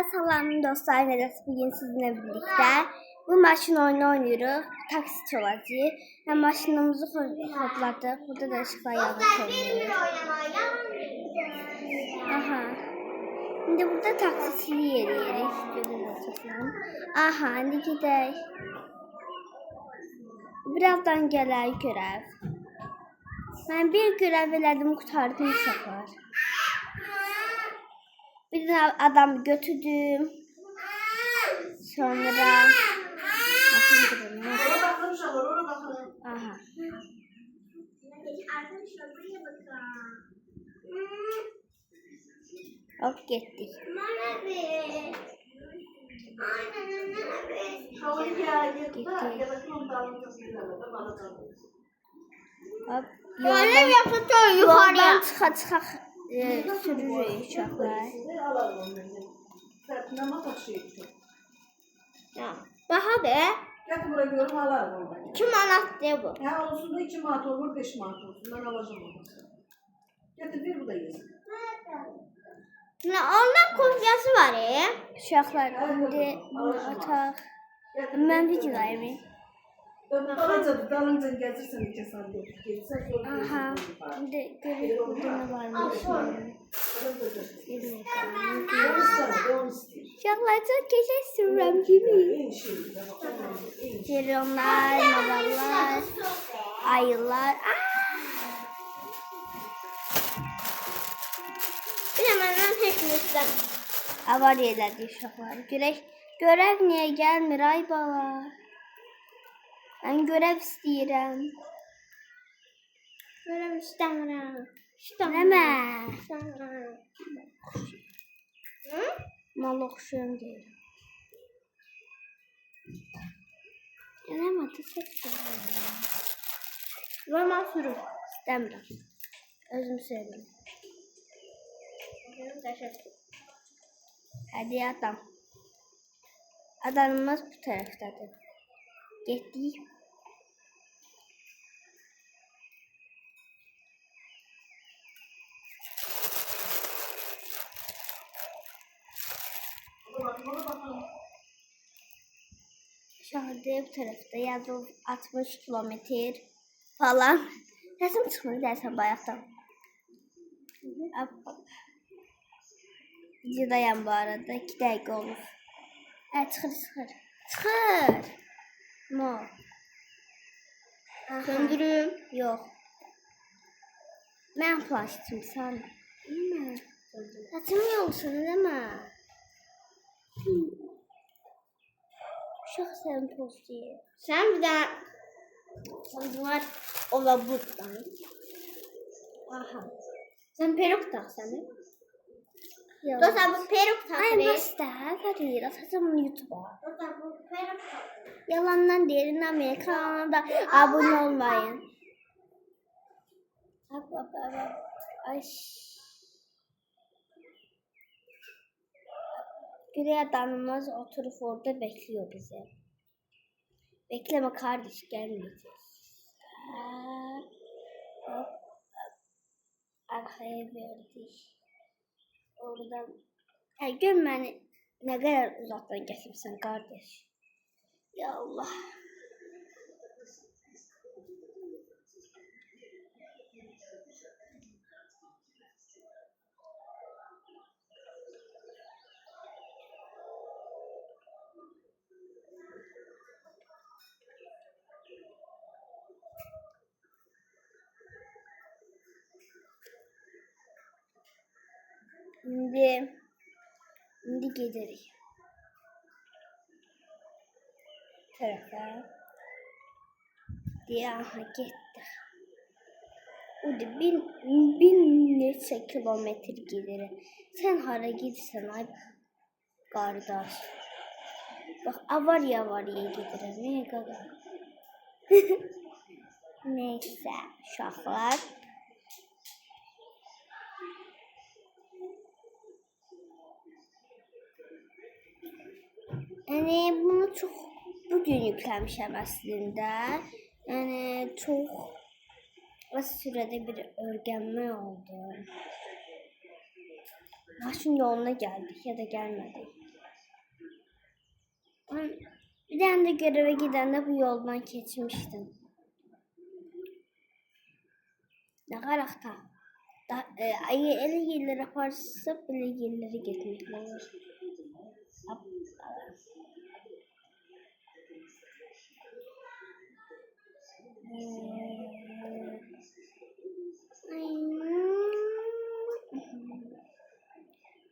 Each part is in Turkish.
Salam dostlar, Nedes bugün sizinle birlikte bu maşın oyunu oynuyoruz. Taksici olacağız. Hem maşınımızı kodladık. Burada da ışıklar yanıp oluyor. Aha. Şimdi burada taksiciliği yeriyirik. Görüyorsunuz. Aha, şimdi gidelim. Birazdan gələr görev. Ben bir görev elədim, qurtardım uşaqlar. Bir de adam götürdüm. Sonra aha. Hop gittik. Hop. Yoldan çıka sürürük uşaqlar. Daha be. Gətir bura görüm alarım ondan. 2 manatdır bu. Hə, olsun da 2 manat olur, 5 manat olsun. Ben alacağım onu. Gətir bir bu da yesin. Ondan kopyası var ya. Uşaqlar, indi bunu ataq. Mən videolayım. Dalınca gətirsən iki saat geçsən. Aha, indi görək burada nə varmış. Uşaqlar, çox keçək sürürəm kimi. Jeronlar, mavallar, ayılar. Bir de məndən heç nədən avariya elədi uşaqlar. Görək niyə gəlmir ay bala. Mən görəv istəyirəm. Görəv istəmirəm. Nəmə? Mal oxşuyum deyirəm. Nəmə, təşəkkür edirəm. Və mən sürüm. İstəmirəm. Özüm sevdim. Təşəkkür. Hadi adam. Adamımız bu tərəfdədir. Getdik. Şəhərdə bu tərəfdə yazılıb 60 kilometr falan. Səsim çıxmır dərsən bayaqdan. Videodayım bu arada. 2 dəqiqə olur. Çıxır. Çıxır. No. Söndürüm. Yox. Mən plaştım sən. Nə? Saçım yolsun, demə. Uşaq sən postayı. Sən bir də var ola buradan. Aha. Sən peruk taxsan. Dostlar bu peruk taxır. Ay basta, Fadil, atacağım YouTube'a. Dostlar bu peruk taxır. Yalandan derin Amerikan'a da abone olmayın. Hop. Ay. Güray adamımız oturup orada bekliyor bizi. Bekleme kardeş, gelmeyeceğiz. Hop. Arkaya verdik. Oradan. Gör beni ne kadar uzaktan getirsen kardeş. Ya Allah. Şimdi gidelim. Tarafa. Diye aha gittik. O da bin neçə kilometr gidilir. Sen hara gidirsən ay qardaş. Bak avariya gidilir. Ne kadar. Neyse uşaqlar. Yani bunu çok bugün yüklemişim aslında. Yani çok az sürede bir öğrenme oldu. Maşın yoluna geldik ya da gelmedik. Bir tane de göreve gidende bu yoldan geçmiştim. Ne kadar da ayı ele yerlere yaparsa bile yerlere gitmek olur.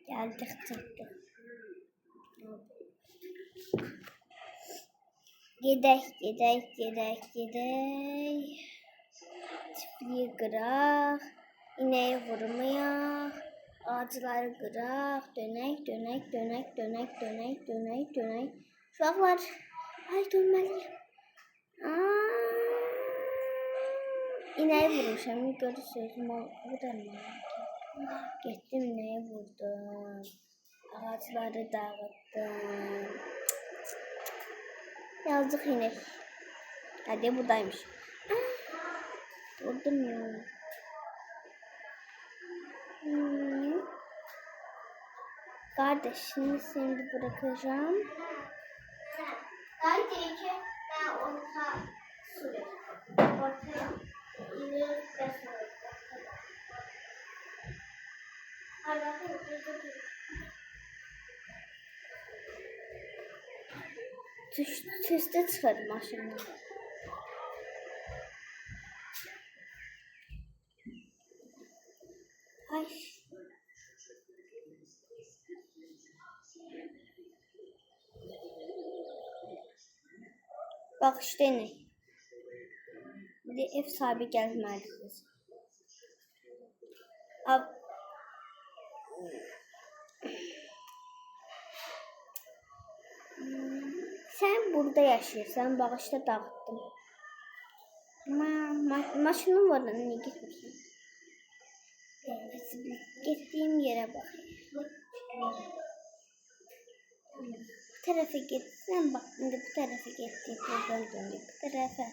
Geldik çıktık. Gidek. Çiftliği kırak, ineği vurmayak, ağaçları kırak, dönek. Uşaklar, ay dönmeliyim. İneği vurmuşam, görürsünüz, bu da ne? Gittim ineği vurdum, ağaçları dağıttım. Yazdık inek. Hadi buradaymış. Vurdum ya. Kardeşini şimdi bırakacağım. Kardeşim ben orta sürüyorum. Ortaya ileri basıyorum. Tüste çıkarım aşağıya. Ay. Bak işte ne? Bir de ev sahibi gelmeliyiz. Sen burada yaşıyorsan bağışta dağıttım. Maşının var ne gitmişsin? Gittiğim yere bak. Bu tarafa git. Sen bak şimdi bu tarafa gittik. Buradan döndük bu tarafa.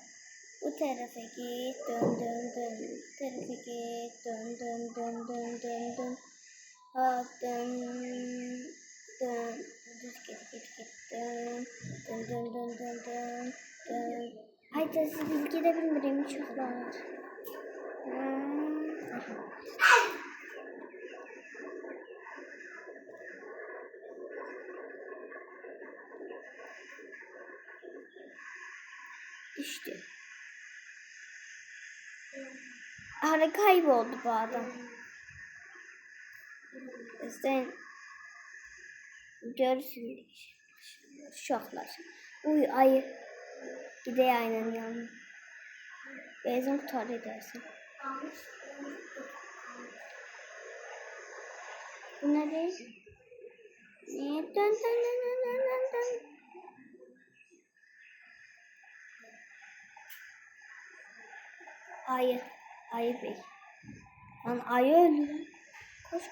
Bu tarafa git. Dön. Bu tarafa git. Dön. Hop dön. Düz git. Dön. Haydi siz gidebilirim çocuklar. Düştü. Ara kayboldu bu adam. Sen görürsünüz. Şoklar. Uy ayı. Gide aynen yanına. Beyazın tutar edersin. Bu ne değil? Ne? Dön. Ayı bey. Lan ayı öldü. Koş.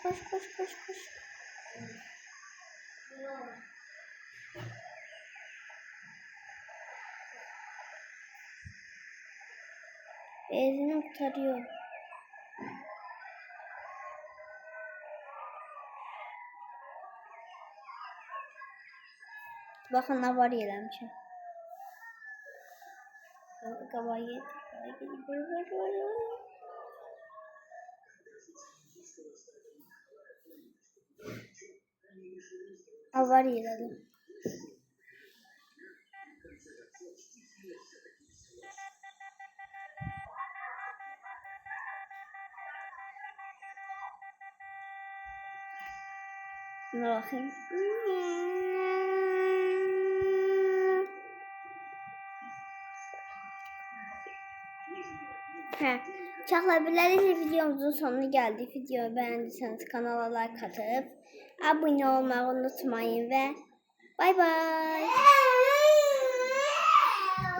Beyazını kurtarıyor. Bakın ne var yelenmişim. Kavayı. Var yeledim. Buna bakayım. Çakılabiliriz videomuzun sonuna geldik. Videoyu beğendiyseniz kanala like atıp abone olmayı unutmayın ve bay bay.